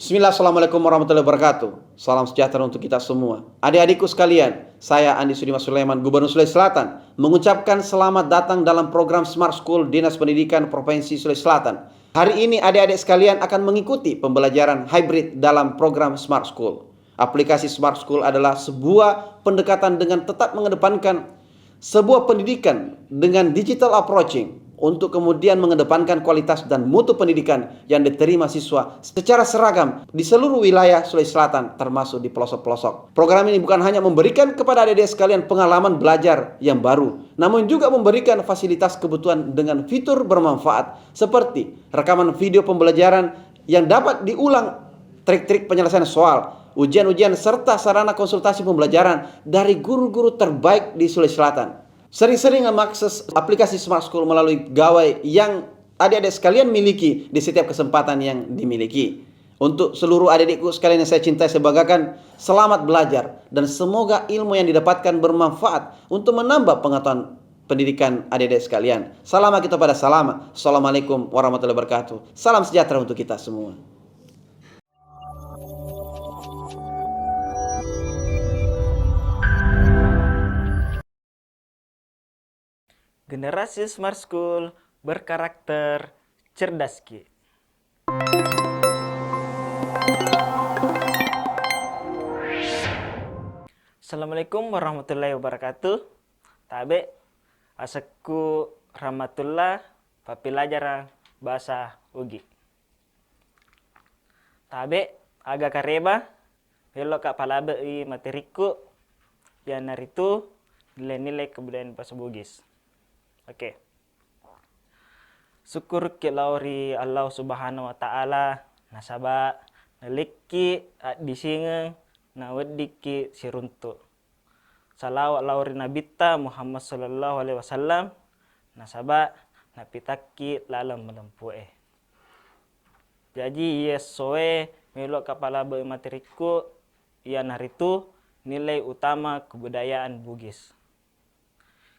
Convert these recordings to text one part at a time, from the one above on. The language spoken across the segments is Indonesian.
Bismillah, Assalamualaikum warahmatullahi wabarakatuh. Salam sejahtera untuk kita semua. Adik-adikku sekalian, saya Andi Sudimas Sulaiman, Gubernur Sulawesi Selatan, mengucapkan selamat datang dalam program Smart School Dinas Pendidikan Provinsi Sulawesi Selatan. Hari ini adik-adik sekalian akan mengikuti pembelajaran hybrid dalam program Smart School. Aplikasi Smart School adalah sebuah pendekatan dengan tetap mengedepankan sebuah pendidikan dengan digital approaching untuk kemudian mengedepankan kualitas dan mutu pendidikan yang diterima siswa secara seragam di seluruh wilayah Sulawesi Selatan termasuk di pelosok-pelosok. Program ini bukan hanya memberikan kepada adik-adik sekalian pengalaman belajar yang baru, namun juga memberikan fasilitas kebutuhan dengan fitur bermanfaat seperti rekaman video pembelajaran yang dapat diulang, trik-trik penyelesaian soal, ujian-ujian serta sarana konsultasi pembelajaran dari guru-guru terbaik di Sulawesi Selatan. Sering-sering mengakses aplikasi Smart School melalui gawai yang adik-adik sekalian miliki di setiap kesempatan yang dimiliki. Untuk seluruh adik-adikku sekalian yang saya cintai, saya banggakan, selamat belajar dan semoga ilmu yang didapatkan bermanfaat untuk menambah pengetahuan pendidikan adik-adik sekalian. Salam kita pada salam. Assalamualaikum warahmatullahi wabarakatuh. Salam sejahtera untuk kita semua. Generasi Smart School berkarakter cerdas Ki. Assalamualaikum warahmatullahi wabarakatuh. Tabe asaku rahmatullah papilajara bahasa Ugi. Tabe aga kareba belok ka palabe i materiku yang naritu nilai-nilai kebudayaan bahasa Bugis. Oke. Syukur ke lauri Allah Subhanahu wa taala nasaba nalikki disingeng na weddiki siruntu. Salawat lauri nabita Muhammad sallallahu alaihi wasallam nasaba napitakki lalam melempue. Jadi yesoe melok kepala materiku ia naritu nilai utama kebudayaan Bugis.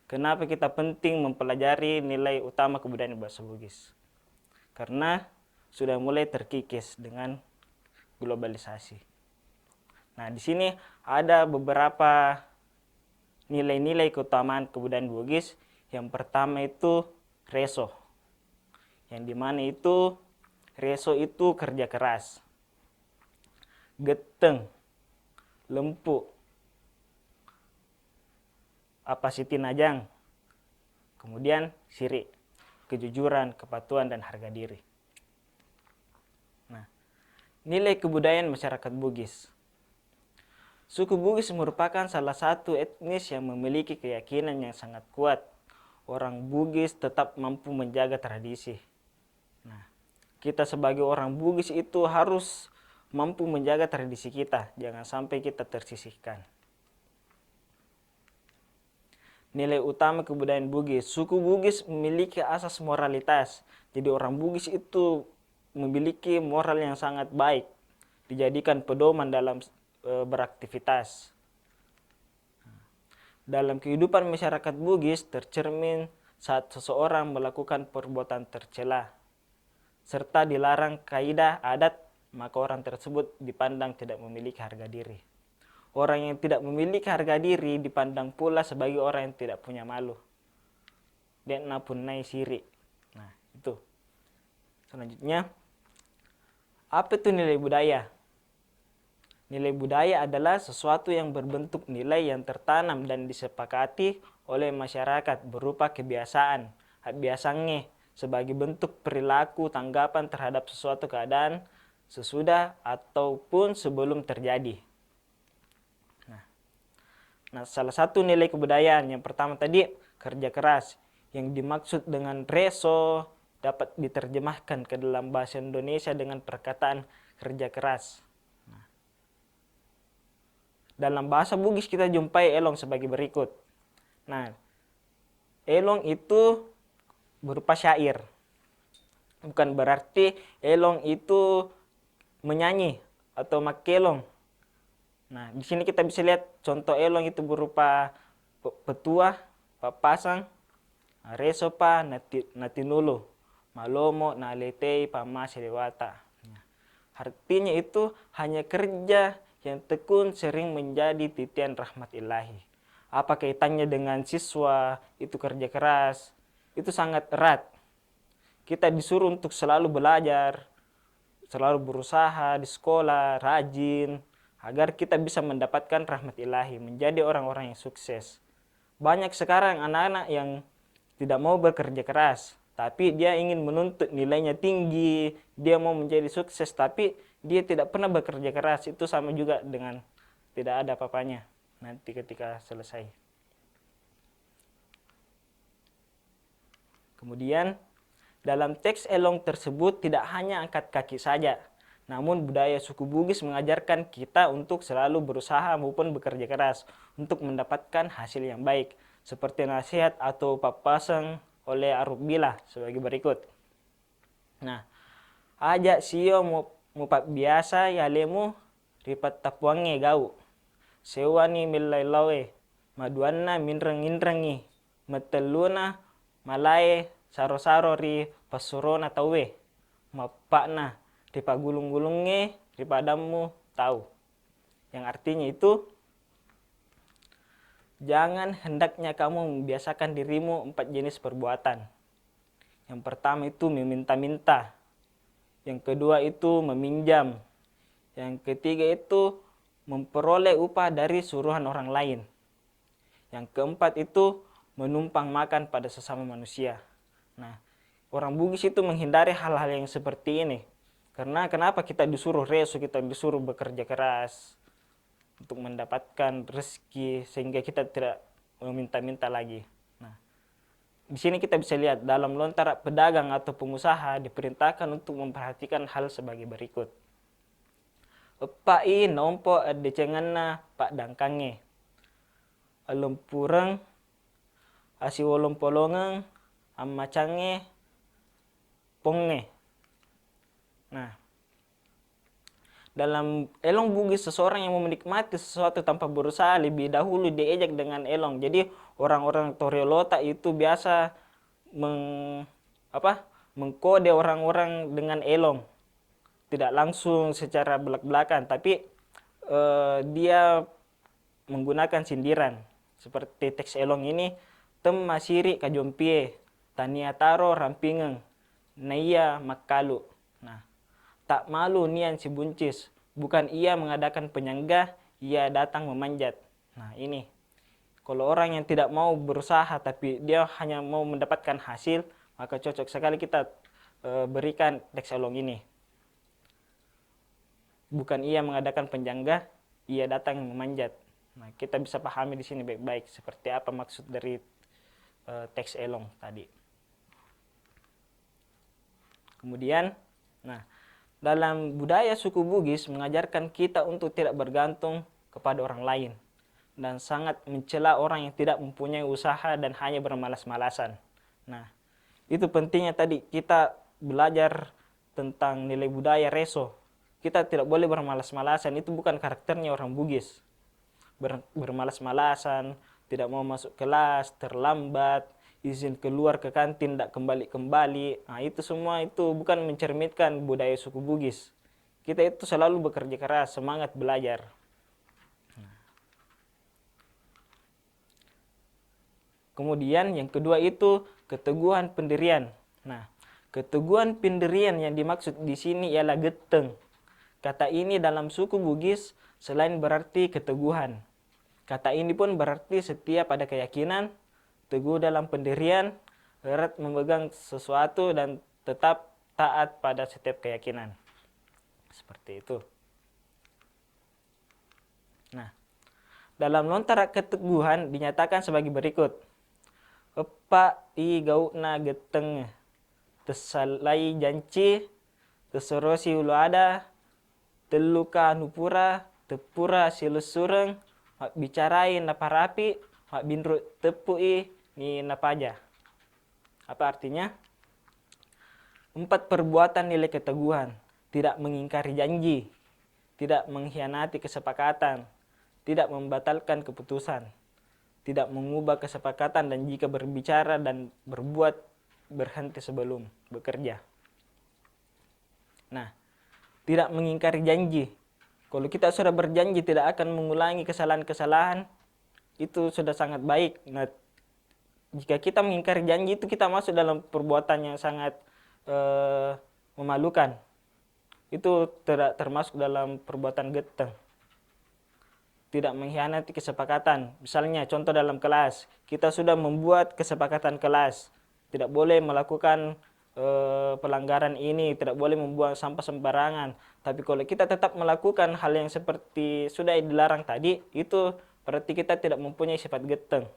Kenapa kita penting mempelajari nilai utama kebudayaan bahasa Bugis? Karena sudah mulai terkikis dengan globalisasi. Nah, di sini ada beberapa nilai-nilai keutamaan kebudayaan Bugis. Yang pertama itu reso. Yang dimana itu reso itu kerja keras. Geteng, lempu, apa siti najang, kemudian siri, kejujuran, kepatuhan, dan harga diri. Nah, nilai kebudayaan masyarakat Bugis. Suku Bugis merupakan salah satu etnis yang memiliki keyakinan yang sangat kuat. Orang Bugis tetap mampu menjaga tradisi. Nah, kita sebagai orang Bugis itu harus mampu menjaga tradisi kita, jangan sampai kita tersisihkan. Nilai utama kebudayaan Bugis. Suku Bugis memiliki asas moralitas. Jadi orang Bugis itu memiliki moral yang sangat baik. Dijadikan pedoman dalam beraktivitas. Dalam kehidupan masyarakat Bugis tercermin saat seseorang melakukan perbuatan tercela serta dilarang kaidah adat, maka orang tersebut dipandang tidak memiliki harga diri. Orang yang tidak memiliki harga diri dipandang pula sebagai orang yang tidak punya malu. Dan pun nai siri. Nah, itu. Selanjutnya, apa itu nilai budaya? Nilai budaya adalah sesuatu yang berbentuk nilai yang tertanam dan disepakati oleh masyarakat berupa kebiasaan, biasanya sebagai bentuk perilaku tanggapan terhadap sesuatu keadaan sesudah ataupun sebelum terjadi. Nah, salah satu nilai kebudayaan yang pertama tadi kerja keras. Yang dimaksud dengan reso dapat diterjemahkan ke dalam bahasa Indonesia dengan perkataan kerja keras. Nah, dalam bahasa Bugis kita jumpai elong sebagai berikut. Nah, elong itu berupa syair. Bukan berarti elong itu menyanyi atau makelong. Nah, di sini kita bisa lihat contoh elong itu berupa petua, papasang, resopa, natinulu, malomo, naletei, pama, sedewata. Artinya itu hanya kerja yang tekun sering menjadi titian rahmat ilahi. Apa kaitannya dengan siswa itu kerja keras? Itu sangat erat. Kita disuruh untuk selalu belajar, selalu berusaha di sekolah, rajin, agar kita bisa mendapatkan rahmat ilahi, menjadi orang-orang yang sukses. Banyak sekarang anak-anak yang tidak mau bekerja keras, tapi dia ingin menuntut nilainya tinggi, dia mau menjadi sukses, tapi dia tidak pernah bekerja keras. Itu sama juga dengan tidak ada apa-apanya nanti ketika selesai. Kemudian, dalam teks Elong tersebut tidak hanya angkat kaki saja, namun budaya suku Bugis mengajarkan kita untuk selalu berusaha maupun bekerja keras untuk mendapatkan hasil yang baik, seperti nasihat atau papasan oleh Arubila sebagai berikut. Nah, ajak sio mupat biasa ya lemu ripat tapuange gau. Sewani milailawe maduanna minreng-inrengi meteluna malae saro-saro ri pasurona tawe. Mapakna di pagulung-gulunge di padamu tahu. Yang artinya itu, jangan hendaknya kamu membiasakan dirimu 4 jenis perbuatan. Yang pertama itu meminta-minta. Yang kedua itu meminjam. Yang ketiga itu memperoleh upah dari suruhan orang lain. Yang keempat itu menumpang makan pada sesama manusia. Nah, orang Bugis itu menghindari hal-hal yang seperti ini. Karena kenapa kita disuruh reso, kita disuruh bekerja keras untuk mendapatkan rezeki sehingga kita tidak meminta-minta lagi. Nah, di sini kita bisa lihat dalam lontar pedagang atau pengusaha diperintahkan untuk memperhatikan hal sebagai berikut. Epai nompo decenganna pak dangkange. Alumpureng asiwolompolongeng ammacange ponge. Nah, dalam Elong Bugis, seseorang yang mau menikmati sesuatu tanpa berusaha lebih dahulu diejek dengan elong. Jadi orang-orang Toriolota itu biasa mengkode orang-orang dengan elong. Tidak langsung secara belak-belakan, tapi dia menggunakan sindiran. Seperti teks elong ini, tem masiri kajompie, tania taro rampingeng, naya makalu. Nah, tak malu nian si buncis, bukan ia mengadakan penyanggah, ia datang memanjat. Nah, ini kalau orang yang tidak mau berusaha tapi dia hanya mau mendapatkan hasil, maka cocok sekali kita berikan teks elong ini. Bukan ia mengadakan penyanggah, ia datang memanjat. Nah, kita bisa pahami di sini baik-baik seperti apa maksud dari teks elong tadi. Kemudian, nah, dalam budaya suku Bugis mengajarkan kita untuk tidak bergantung kepada orang lain dan sangat mencela orang yang tidak mempunyai usaha dan hanya bermalas-malasan. Nah, itu pentingnya tadi kita belajar tentang nilai budaya reso. Kita tidak boleh bermalas-malasan, itu bukan karakternya orang Bugis. Bermalas-malasan, tidak mau masuk kelas, terlambat, izin keluar ke kantin, tidak kembali-kembali. Nah, itu semua itu bukan mencerminkan budaya suku Bugis. Kita itu selalu bekerja keras, semangat belajar. Kemudian yang kedua itu keteguhan pendirian. Nah, keteguhan pendirian yang dimaksud di sini ialah geteng. Kata ini dalam suku Bugis selain berarti keteguhan, kata ini pun berarti setia pada keyakinan, teguh dalam pendirian, erat memegang sesuatu, dan tetap taat pada setiap keyakinan. Seperti itu. Nah, dalam lontar keteguhan dinyatakan sebagai berikut. Epa i gauna geteng, tesalai janci, teserosi ulu ada, teluka nupura, tepura silusureng, mak bicarai naparapi, mak binru tepui ni napaja. Apa artinya? 4 perbuatan nilai keteguhan: tidak mengingkari janji, tidak mengkhianati kesepakatan, tidak membatalkan keputusan, tidak mengubah kesepakatan, dan jika berbicara dan berbuat berhenti sebelum bekerja. Nah, tidak mengingkari janji. Kalau kita sudah berjanji tidak akan mengulangi kesalahan-kesalahan, itu sudah sangat baik. Nah, jika kita mengingkari janji itu kita masuk dalam perbuatan yang sangat memalukan. Itu termasuk dalam perbuatan geteng. Tidak mengkhianati kesepakatan. Misalnya contoh dalam kelas, kita sudah membuat kesepakatan kelas, tidak boleh melakukan pelanggaran ini, tidak boleh membuang sampah sembarangan. Tapi kalau kita tetap melakukan hal yang seperti sudah dilarang tadi, itu berarti kita tidak mempunyai sifat geteng.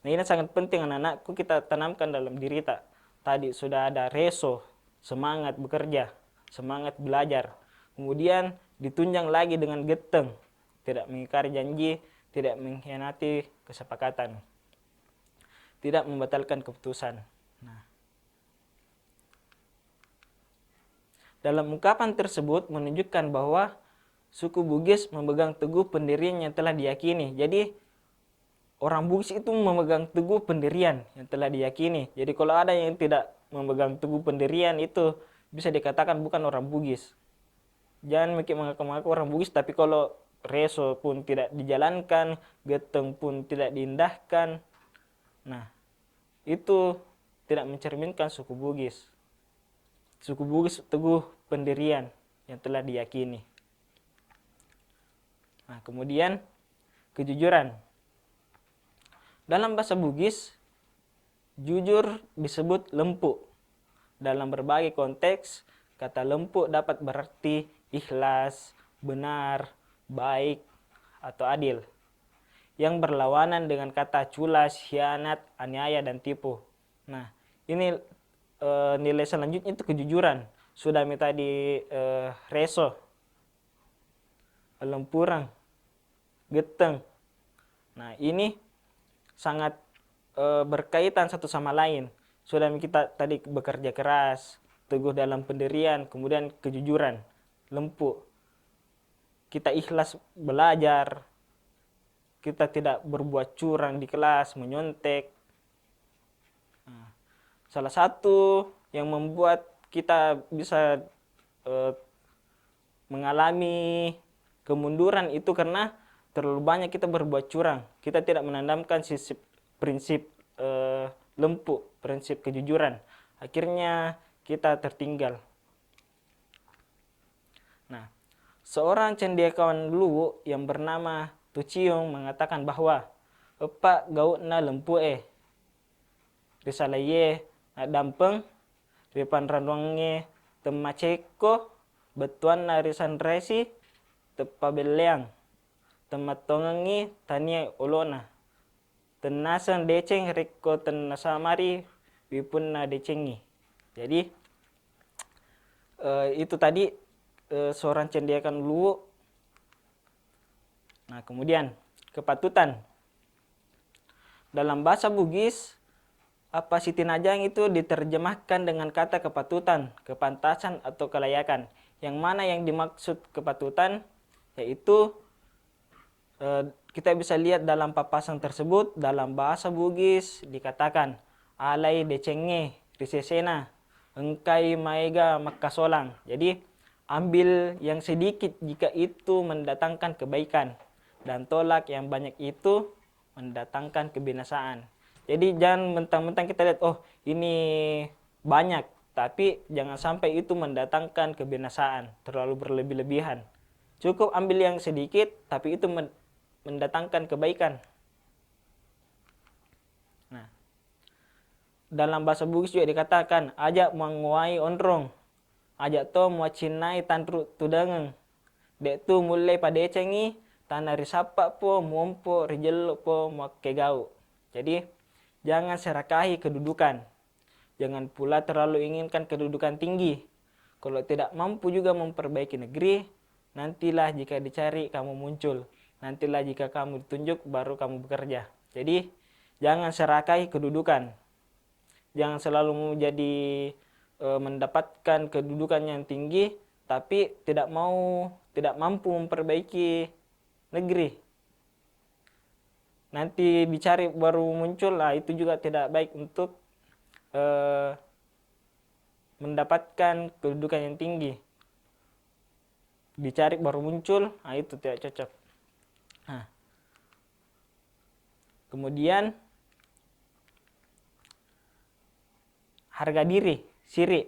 Nah, ini sangat penting anak-anakku kita tanamkan dalam diri kita. Tadi sudah ada reso, semangat bekerja, semangat belajar. Kemudian ditunjang lagi dengan geteng, tidak mengingkari janji, tidak mengkhianati kesepakatan, tidak membatalkan keputusan. Nah, dalam ungkapan tersebut menunjukkan bahwa suku Bugis memegang teguh pendirian yang telah diyakini. Jadi orang Bugis itu memegang teguh pendirian yang telah diyakini. Jadi kalau ada yang tidak memegang teguh pendirian itu bisa dikatakan bukan orang Bugis. Jangan mengaku-ngaku orang Bugis, tapi kalau reso pun tidak dijalankan, geteng pun tidak diindahkan, nah itu tidak mencerminkan suku Bugis. Suku Bugis teguh pendirian yang telah diyakini. Nah, kemudian kejujuran. Dalam bahasa Bugis, jujur disebut lempu. Dalam berbagai konteks, kata lempu dapat berarti ikhlas, benar, baik, atau adil, yang berlawanan dengan kata culas, khianat, aniaya, dan tipu. Nah, ini nilai selanjutnya itu kejujuran. Sudah tadi reso, lempurang, geteng. Nah, ini sangat berkaitan satu sama lain. Sudah kita tadi bekerja keras, teguh dalam pendirian, kemudian kejujuran, lempu. Kita ikhlas belajar, kita tidak berbuat curang di kelas, menyontek. Nah, salah satu yang membuat kita bisa mengalami kemunduran itu karena terlalu banyak kita berbuat curang. Kita tidak menanamkan prinsip lempu, prinsip kejujuran. Akhirnya kita tertinggal. Nah, seorang cendekiawan Luwu yang bernama Tuciung mengatakan bahwa epak gaut na lempu risalaye na dampeng ripan ranwange temaceko betuan na risan resi tepabeleang tematongangi tania olona tenasan deceng reko tenasamari wipun na decengi. Jadi itu tadi seorang cendekiawan Luwu. Nah, kemudian kepatutan. Dalam bahasa Bugis, apa Siti Najang itu diterjemahkan dengan kata kepatutan, kepantasan, atau kelayakan. Yang mana yang dimaksud kepatutan, yaitu kita bisa lihat dalam papasan tersebut, dalam bahasa Bugis dikatakan, alai decenge risesena, engkai maega makasolang. Jadi, ambil yang sedikit jika itu mendatangkan kebaikan, dan tolak yang banyak itu mendatangkan kebinasaan. Jadi jangan mentang-mentang kita lihat, oh ini banyak, tapi jangan sampai itu mendatangkan kebinasaan, terlalu berlebih-lebihan. Cukup ambil yang sedikit, tapi itu mendatangkan kebaikan. Nah, dalam bahasa Bugis juga dikatakan, ajak menguai onrong, ajak to muacinai tanru tudangeng, dek tu mulai pada cengi, tanah risapa po, muompo, rijelo po, makegau. Jadi, jangan serakahi kedudukan. Jangan pula terlalu inginkan kedudukan tinggi. Kalau tidak mampu juga memperbaiki negeri, nantilah jika dicari kamu muncul. Nantilah jika kamu ditunjuk baru kamu bekerja. Jadi, jangan serakahi kedudukan. Jangan selalu menjadi mendapatkan kedudukan yang tinggi, tapi tidak mampu memperbaiki negeri. Nanti dicari baru muncul, itu juga tidak baik untuk mendapatkan kedudukan yang tinggi. dicari baru muncul, nah itu tidak cocok. Nah, kemudian harga diri, siri.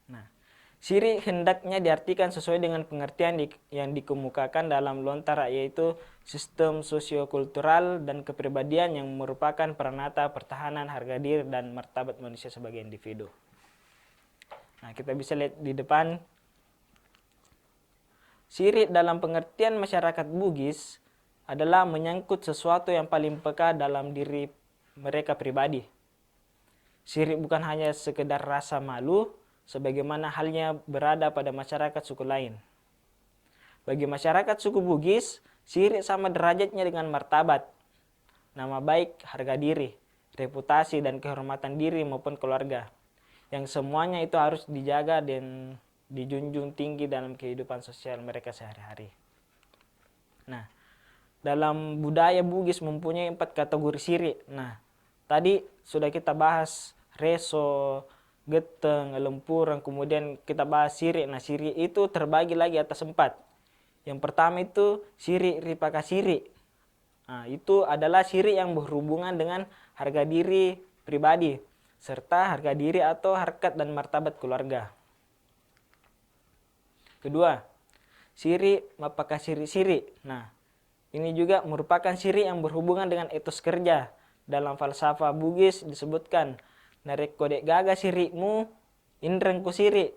Nah, siri hendaknya diartikan sesuai dengan pengertian yang dikemukakan dalam lontar, yaitu sistem sosiokultural dan kepribadian yang merupakan peranata pertahanan harga diri dan martabat manusia sebagai individu. Nah, kita bisa lihat di depan. Siri dalam pengertian masyarakat Bugis adalah menyangkut sesuatu yang paling peka dalam diri mereka pribadi. Siri bukan hanya sekedar rasa malu, sebagaimana halnya berada pada masyarakat suku lain. Bagi masyarakat suku Bugis, siri sama derajatnya dengan martabat, nama baik, harga diri, reputasi, dan kehormatan diri maupun keluarga, yang semuanya itu harus dijaga dan dijunjung tinggi dalam kehidupan sosial mereka sehari-hari. Nah, dalam budaya Bugis mempunyai 4 kategori siri. Nah, tadi sudah kita bahas reso, geteng, lempuran, kemudian kita bahas siri. Nah, siri itu terbagi lagi atas 4. Yang pertama itu siri ripaka siri. Nah, itu adalah siri yang berhubungan dengan harga diri pribadi, serta harga diri atau harkat dan martabat keluarga. Kedua, siri mapaka siri-siri. Nah, ini juga merupakan siri yang berhubungan dengan etos kerja. Dalam falsafah Bugis disebutkan, narek kodek gaga sirimu, indreng ku siri.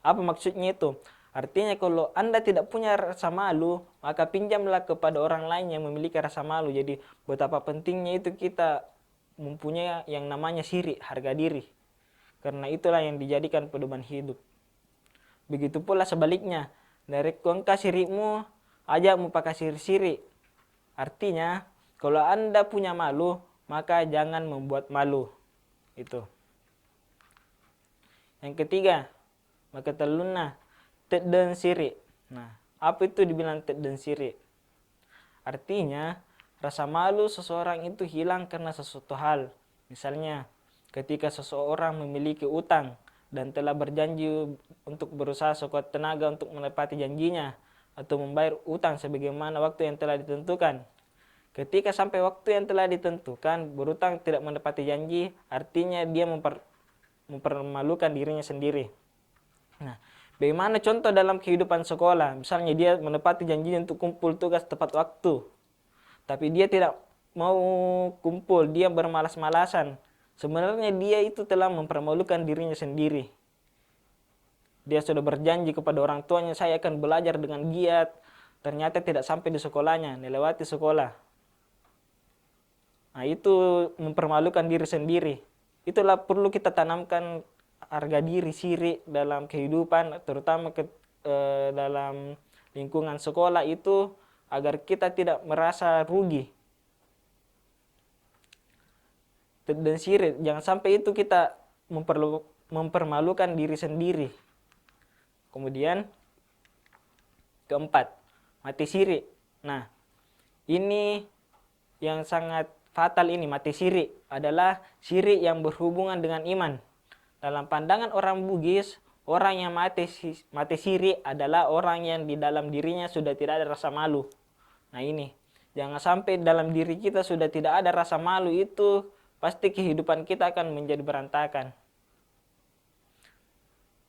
Apa maksudnya itu? Artinya kalau Anda tidak punya rasa malu, maka pinjamlah kepada orang lain yang memiliki rasa malu. Jadi betapa pentingnya itu kita mempunyai yang namanya siri, harga diri. Karena itulah yang dijadikan pedoman hidup. Begitu pula sebaliknya, narek kuangka sirimu, ajak mu pakai siri-siri. Artinya, kalau Anda punya malu, maka jangan membuat malu. Itu. Yang ketiga, maka teluna ted dan siri. Nah, apa itu dibilang ted dan siri? Artinya, rasa malu seseorang itu hilang karena sesuatu hal. Misalnya, ketika seseorang memiliki utang dan telah berjanji untuk berusaha sekuat tenaga untuk menepati janjinya atau membayar utang sebagaimana waktu yang telah ditentukan. Ketika sampai waktu yang telah ditentukan, berutang tidak menepati janji, artinya dia mempermalukan dirinya sendiri. Nah, bagaimana contoh dalam kehidupan sekolah? Misalnya dia menepati janjinya untuk kumpul tugas tepat waktu, tapi dia tidak mau kumpul, dia bermalas-malasan. Sebenarnya dia itu telah mempermalukan dirinya sendiri. Dia sudah berjanji kepada orang tuanya, saya akan belajar dengan giat. Ternyata tidak sampai di sekolahnya, melewati sekolah. Nah, itu mempermalukan diri sendiri. Itulah perlu kita tanamkan harga diri, siri dalam kehidupan, terutama dalam lingkungan sekolah itu, agar kita tidak merasa rugi. Dan siri, jangan sampai itu kita mempermalukan diri sendiri. Kemudian keempat, mati siri. Nah, ini yang sangat fatal ini, mati siri adalah siri yang berhubungan dengan iman. Dalam pandangan orang Bugis, orang yang mati siri adalah orang yang di dalam dirinya sudah tidak ada rasa malu. Nah, ini jangan sampai dalam diri kita sudah tidak ada rasa malu, itu pasti kehidupan kita akan menjadi berantakan.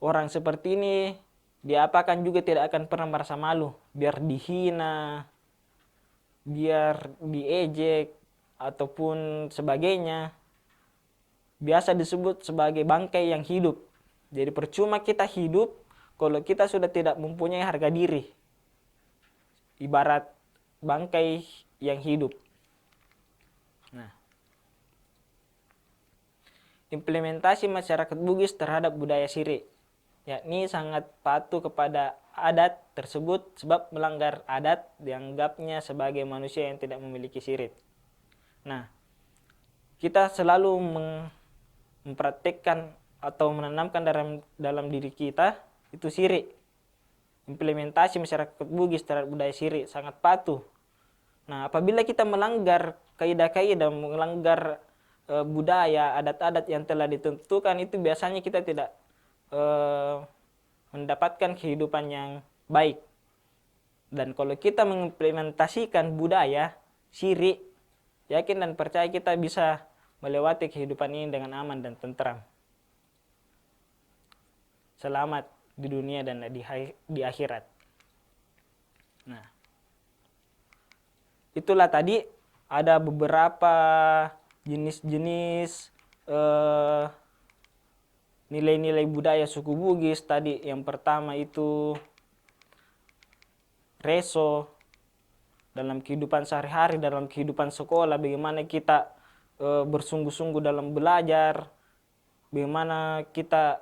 Orang seperti ini diapakan juga tidak akan pernah merasa malu, biar dihina, biar diejek ataupun sebagainya. Biasa disebut sebagai bangkai yang hidup. Jadi percuma kita hidup kalau kita sudah tidak mempunyai harga diri. Ibarat bangkai yang hidup. Nah, implementasi masyarakat Bugis terhadap budaya siri, yakni sangat patuh kepada adat tersebut sebab melanggar adat dianggapnya sebagai manusia yang tidak memiliki siri. Nah, kita selalu mempraktikkan atau menanamkan dalam diri kita itu siri. Implementasi masyarakat Bugis terhadap budaya siri sangat patuh. Nah, apabila kita melanggar kaidah-kaidah, melanggar budaya, adat-adat yang telah ditentukan, itu biasanya kita tidak mendapatkan kehidupan yang baik. Dan kalau kita mengimplementasikan budaya syirik, yakin dan percaya kita bisa melewati kehidupan ini dengan aman dan tentram. Selamat di dunia dan di akhirat. Nah, itulah tadi ada beberapa jenis-jenis nilai-nilai budaya suku Bugis. Tadi yang pertama itu reso dalam kehidupan sehari-hari, dalam kehidupan sekolah, bagaimana kita bersungguh-sungguh dalam belajar, bagaimana kita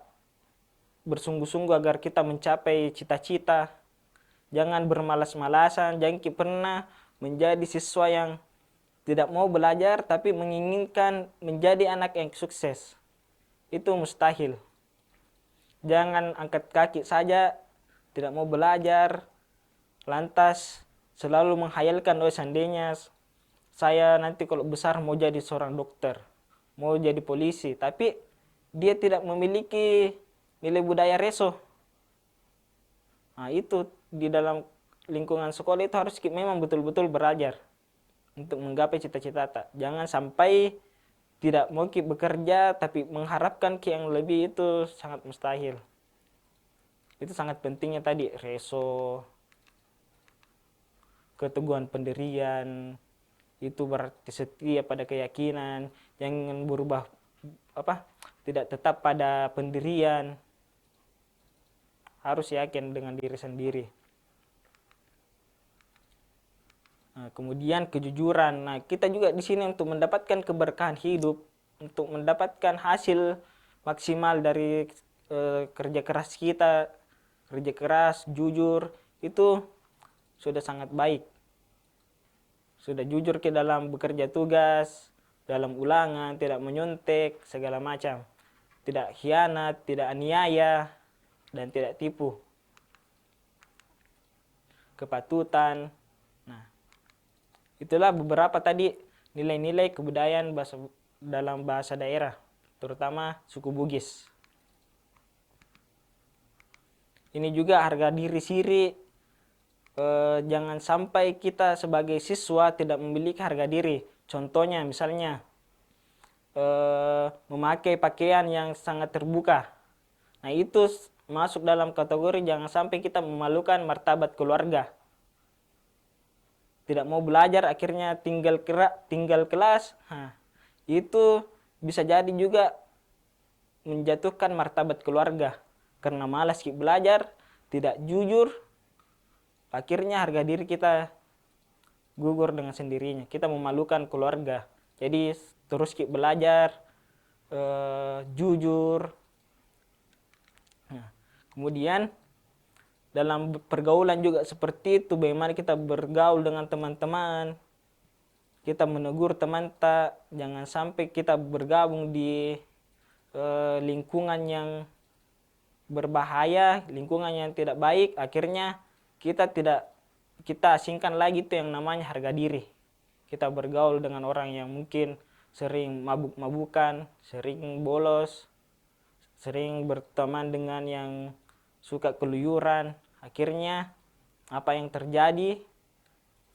bersungguh-sungguh agar kita mencapai cita-cita. Jangan bermalas-malasan, jangan pernah menjadi siswa yang tidak mau belajar tapi menginginkan menjadi anak yang sukses. Itu mustahil. Jangan angkat kaki saja, tidak mau belajar, lantas selalu menghayalkan, oh seandainya saya nanti kalau besar mau jadi seorang dokter, mau jadi polisi, tapi dia tidak memiliki nilai budaya reso. Nah, itu di dalam lingkungan sekolah itu harus memang betul-betul belajar untuk menggapai cita-cita. Jangan sampai tidak mau bekerja tapi mengharapkan yang lebih, itu sangat mustahil. Itu sangat pentingnya tadi reso, keteguhan pendirian, itu berarti setia pada keyakinan, jangan berubah tidak tetap pada pendirian, harus yakin dengan diri sendiri. Nah, kemudian kejujuran. Nah, kita juga di sini untuk mendapatkan keberkahan hidup, untuk mendapatkan hasil maksimal dari kerja keras kita, kerja keras, jujur, itu sudah sangat baik. Sudah jujur ke dalam bekerja tugas, dalam ulangan, tidak menyontek, segala macam. Tidak khianat, tidak aniaya, dan tidak tipu. Kepatutan. Nah, itulah beberapa tadi nilai-nilai kebudayaan dalam bahasa daerah, terutama suku Bugis. Ini juga harga diri siri. Jangan sampai kita sebagai siswa tidak memiliki harga diri. Contohnya misalnya memakai pakaian yang sangat terbuka. Nah, itu masuk dalam kategori jangan sampai kita memalukan martabat keluarga. Tidak mau belajar, akhirnya tinggal kelas. Nah, itu bisa jadi juga menjatuhkan martabat keluarga. Karena malas belajar, tidak jujur, akhirnya harga diri kita gugur dengan sendirinya. Kita memalukan keluarga. Jadi terus belajar, jujur. Nah, kemudian dalam pergaulan juga seperti itu, bagaimana kita bergaul dengan teman-teman. Kita menegur teman jangan sampai kita bergabung di lingkungan yang berbahaya, lingkungan yang tidak baik, akhirnya kita asingkan lagi itu yang namanya harga diri. Kita bergaul dengan orang yang mungkin sering mabuk-mabukan, sering bolos, sering berteman dengan yang suka keluyuran, akhirnya apa yang terjadi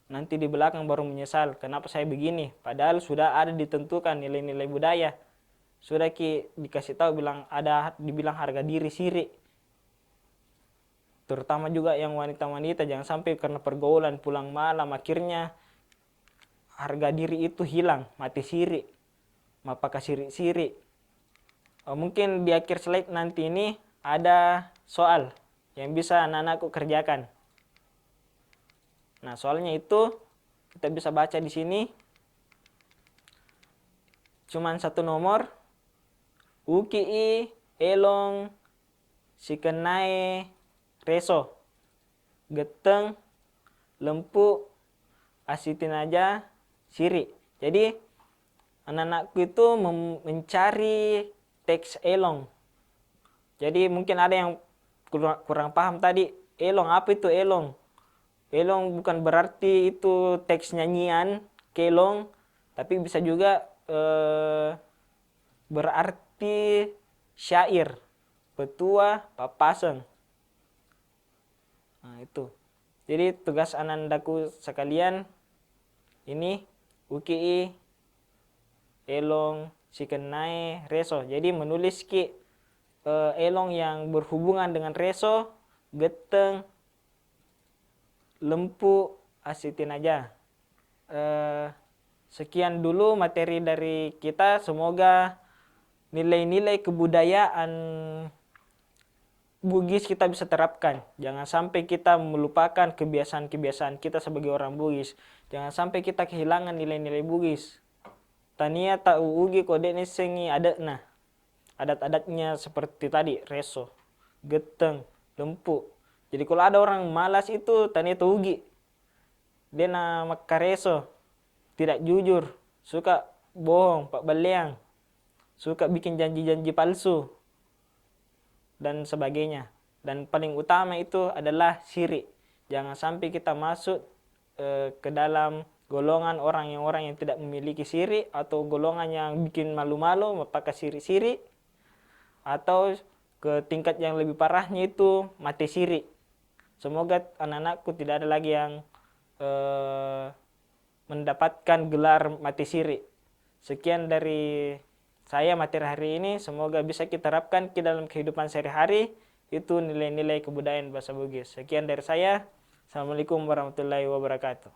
nanti di belakang baru menyesal, kenapa saya begini, padahal sudah ada ditentukan nilai-nilai budaya, sudah dikasih tahu dibilang harga diri siri. Terutama juga yang wanita-wanita, jangan sampai karena pergaulan pulang malam akhirnya harga diri itu hilang, mati siri, mapaka siri-siri. Mungkin di akhir slide nanti ini ada soal yang bisa anak-anakku kerjakan. Nah, soalnya itu kita bisa baca di sini. Cuman satu nomor. Uki elong sikenai reso geteng lempu asitin aja siri. Jadi anak-anakku itu mencari teks elong. Jadi mungkin ada yang kurang paham tadi, elong apa itu elong? Elong bukan berarti itu teks nyanyian kelong, tapi bisa juga berarti syair, petua, papasan. Nah, itu. Jadi tugas anandaku sekalian ini UKI, elong, sikenai, reso. Jadi menulis elong yang berhubungan dengan reso, geteng, lempu, asitin aja. Sekian dulu materi dari kita. Semoga nilai-nilai kebudayaan Bugis kita bisa terapkan. Jangan sampai kita melupakan kebiasaan-kebiasaan kita sebagai orang Bugis. Jangan sampai kita kehilangan nilai-nilai Bugis. Tania tak uugi kode sengi adat nah. Adat-adatnya seperti tadi, reso, geteng, lempu. Jadi kalau ada orang malas itu tania tak ugi. Dia na makareso, tidak jujur, suka bohong, pak baleang, suka bikin janji-janji palsu, dan sebagainya. Dan paling utama itu adalah syirik. Jangan sampai kita masuk ke dalam golongan orang yang tidak memiliki syirik, atau golongan yang bikin malu-malu memakai syirik-syirik, atau ke tingkat yang lebih parahnya itu mati syirik. Semoga anak-anakku tidak ada lagi yang mendapatkan gelar mati syirik. Sekian dari saya materi hari ini, semoga bisa kita terapkan ke dalam kehidupan sehari-hari, itu nilai-nilai kebudayaan bahasa Bugis. Sekian dari saya. Assalamualaikum warahmatullahi wabarakatuh.